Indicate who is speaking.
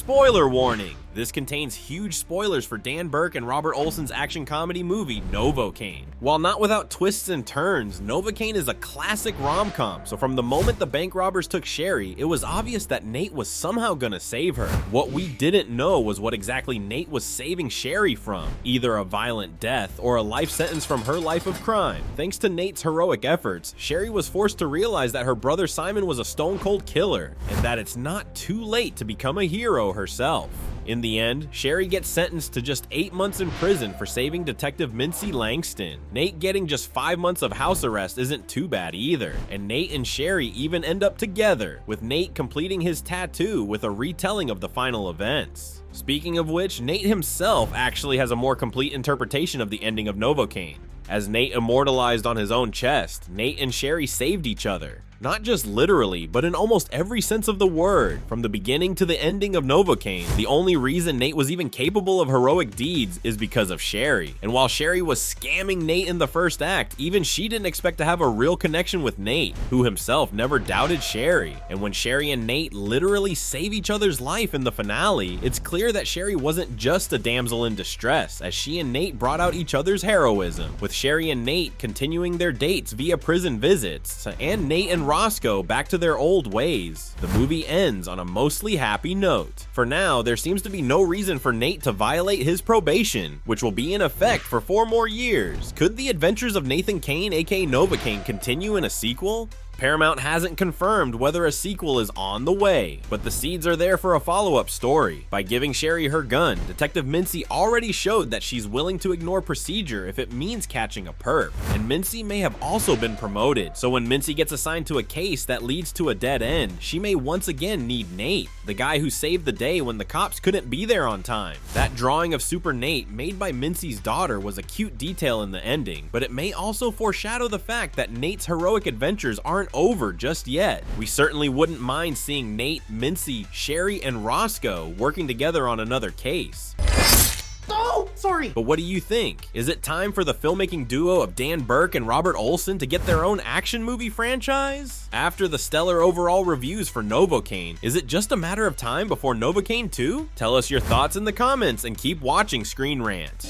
Speaker 1: Spoiler warning! This contains huge spoilers for Dan Burke and Robert Olson's action comedy movie, Novocaine. While not without twists and turns, Novocaine is a classic rom-com, so from the moment the bank robbers took Sherry, it was obvious that Nate was somehow gonna save her. What we didn't know was what exactly Nate was saving Sherry from, either a violent death or a life sentence from her life of crime. Thanks to Nate's heroic efforts, Sherry was forced to realize that her brother Simon was a stone-cold killer, and that it's not too late to become a hero herself. In the end, Sherry gets sentenced to just 8 months in prison for saving Detective Mincy Langston. Nate getting just 5 months of house arrest isn't too bad either, and Nate and Sherry even end up together, with Nate completing his tattoo with a retelling of the final events. Speaking of which, Nate himself actually has a more complete interpretation of the ending of Novocaine. As Nate immortalized on his own chest, Nate and Sherry saved each other. Not just literally, but in almost every sense of the word. From the beginning to the ending of Novocaine, the only reason Nate was even capable of heroic deeds is because of Sherry. And while Sherry was scamming Nate in the first act, even she didn't expect to have a real connection with Nate, who himself never doubted Sherry. And when Sherry and Nate literally save each other's life in the finale, it's clear that Sherry wasn't just a damsel in distress, as she and Nate brought out each other's heroism, with Sherry and Nate continuing their dates via prison visits, and Nate and Roscoe back to their old ways. The movie ends on a mostly happy note. For now, there seems to be no reason for Nate to violate his probation, which will be in effect for 4 more years. Could the adventures of Nathan Kane, aka Novocaine, continue in a sequel? Paramount hasn't confirmed whether a sequel is on the way, but the seeds are there for a follow-up story. By giving Sherry her gun, Detective Mincy already showed that she's willing to ignore procedure if it means catching a perp. And Mincy may have also been promoted, so when Mincy gets assigned to a case that leads to a dead end, she may once again need Nate, the guy who saved the day when the cops couldn't be there on time. That drawing of Super Nate made by Mincy's daughter was a cute detail in the ending, but it may also foreshadow the fact that Nate's heroic adventures aren't over just yet. We certainly wouldn't mind seeing Nate, Mincy, Sherry, and Roscoe working together on another case.
Speaker 2: Oh, sorry.
Speaker 1: But what do you think? Is it time for the filmmaking duo of Dan Burke and Robert Olson to get their own action movie franchise? After the stellar overall reviews for Novocaine, is it just a matter of time before Novocaine 2? Tell us your thoughts in the comments and keep watching Screen Rant.